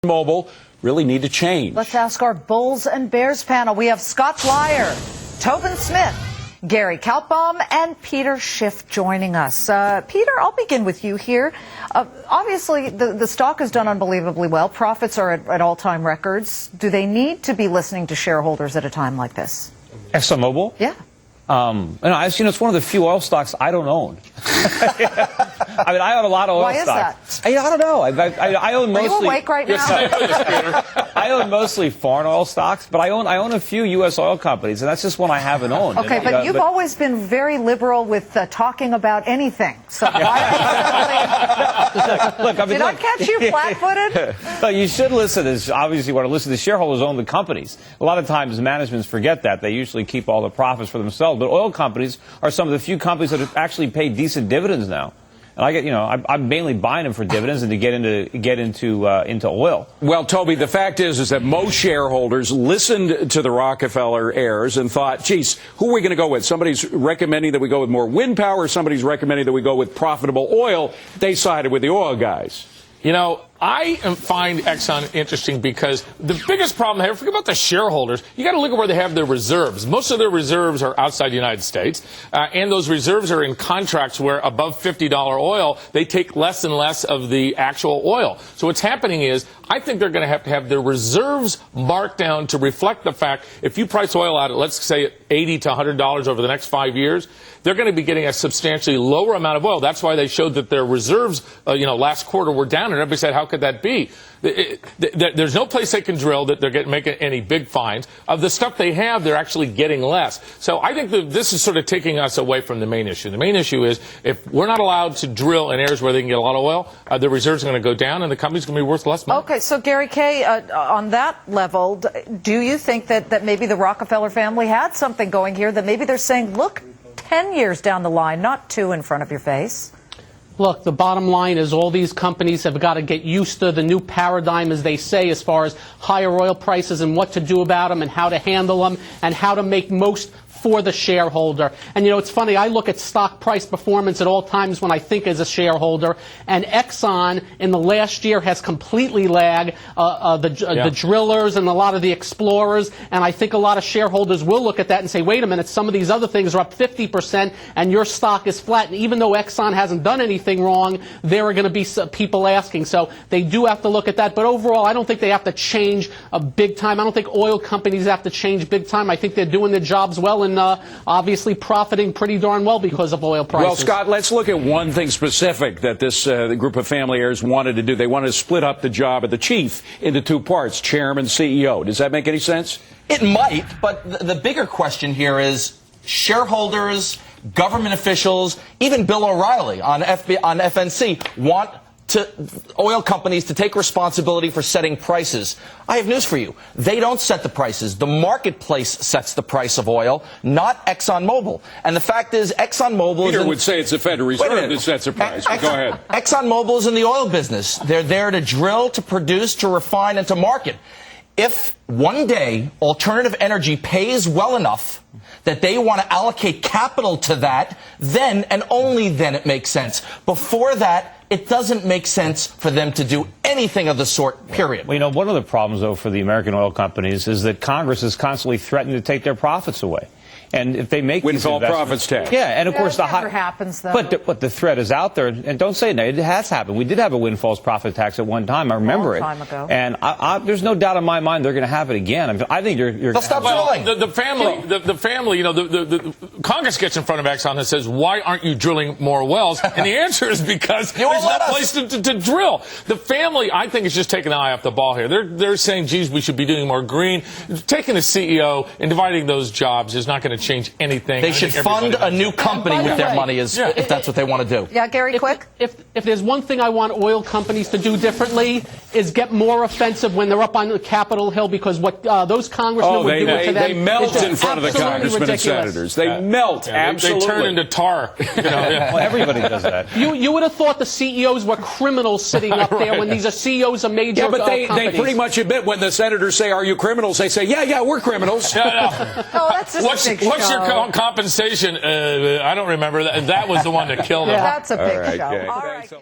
Mobile really need to change. Let's ask our Bulls and Bears panel. We have Scott Blyer, Tobin Smith, Gary Kaltbaum, and Peter Schiff joining us. Peter, I'll begin with you here. Obviously, the stock has done unbelievably well. Profits are at all-time records. Do they need to be listening to shareholders at a time like this? ExxonMobil? Yeah. It's one of the few oil stocks I don't own. I mean, I own a lot of oil stocks. Why is that? I don't know. I own mostly. Are you awake right now? I own mostly foreign oil stocks, but I own a few U.S. oil companies, and that's just one I haven't owned. Okay, but you've always been very liberal with talking about anything. So why did I catch you flat-footed? But you should listen. Obviously, you want to listen to shareholders own the companies. A lot of times, managements forget that. They usually keep all the profits for themselves. But oil companies are some of the few companies that actually pay decent dividends now. And I'm mainly buying them for dividends and to get into oil. Well, Toby, the fact is that most shareholders listened to the Rockefeller heirs and thought, geez, who are we going to go with? Somebody's recommending that we go with more wind power. Somebody's recommending that we go with profitable oil. They sided with the oil guys. You know, I find Exxon interesting because the biggest problem here, forget about the shareholders, you got to look at where they have their reserves. Most of their reserves are outside the United States, and those reserves are in contracts where above $50 oil, they take less and less of the actual oil. So what's happening is, I think they're going to have their reserves marked down to reflect the fact, if you price oil out at, let's say, $80 to $100 over the next 5 years, they're going to be getting a substantially lower amount of oil. That's why they showed that their reserves, last quarter were down, and everybody said, how could that be? There's no place they can drill that they're making any big finds. Of the stuff they have, they're actually getting less. So I think that this is sort of taking us away from the main issue. The main issue is if we're not allowed to drill in areas where they can get a lot of oil, the reserves are going to go down and the company's going to be worth less money. Okay, so Gary Kay, on that level, do you think that maybe the Rockefeller family had something going here, that maybe they're saying, look, 10 years down the line, not 2 in front of your face? Look, the bottom line is all these companies have got to get used to the new paradigm, as they say, as far as higher oil prices and what to do about them and how to handle them and how to make most for the shareholder. And, it's funny, I look at stock price performance at all times when I think as a shareholder, and Exxon in the last year has completely lagged the drillers and a lot of the explorers, and I think a lot of shareholders will look at that and say, wait a minute, some of these other things are up 50% and your stock is flat. And even though Exxon hasn't done anything wrong, there are going to be people asking. So they do have to look at that. But overall, I don't think they have to change big time. I don't think oil companies have to change big time. I think they're doing their jobs well and obviously profiting pretty darn well because of oil prices. Well, Scott, let's look at one thing specific that this the group of family heirs wanted to do. They wanted to split up the job of the chief into 2 parts, chairman, CEO. Does that make any sense? It might, but the bigger question here is shareholders, government officials, even Bill O'Reilly on FNC want oil companies to take responsibility for setting prices. I have news for you. They don't set the prices. The marketplace sets the price of oil, not ExxonMobil. And the fact is, ExxonMobil Peter would say it's the Federal Reserve that sets the price. Go ahead. ExxonMobil is in the oil business. They're there to drill, to produce, to refine, and to market. If one day alternative energy pays well enough that they want to allocate capital to that, then and only then it makes sense. Before that, it doesn't make sense for them to do anything of the sort, period. Well, one of the problems, though, for the American oil companies is that Congress is constantly threatening to take their profits away. And if they make windfall profits tax. Yeah, and of course the never happens, though. But the threat is out there, and don't say that. It has happened. We did have a windfall profit tax at one time. I remember a long time ago. And there's no doubt in my mind they're going to have it again. I think you're. They'll stop drilling. The family. The Congress gets in front of Exxon and says, "Why aren't you drilling more wells?" And the answer is because there's no place to drill. The family, I think, is just taking the eye off the ball here. They're saying, "Geez, we should be doing more green." Taking a CEO and dividing those jobs is not going to change anything. They should fund a new company with their money, if that's what they want to do. Yeah, Gary, quick. If there's one thing I want oil companies to do differently is get more offensive when they're up on the Capitol Hill, because what those congressmen would do to them, they melt in front of the congressmen and senators. They melt, absolutely. They turn into tar. Well, everybody does that. You would have thought the CEOs were criminals sitting up there when these are CEOs of major companies. Yeah, but they pretty much admit when the senators say, "Are you criminals?" They say, "Yeah, we're criminals." No. Oh, that's just what's your compensation? I don't remember. That was the one that killed him. That's a big show. Okay. All right.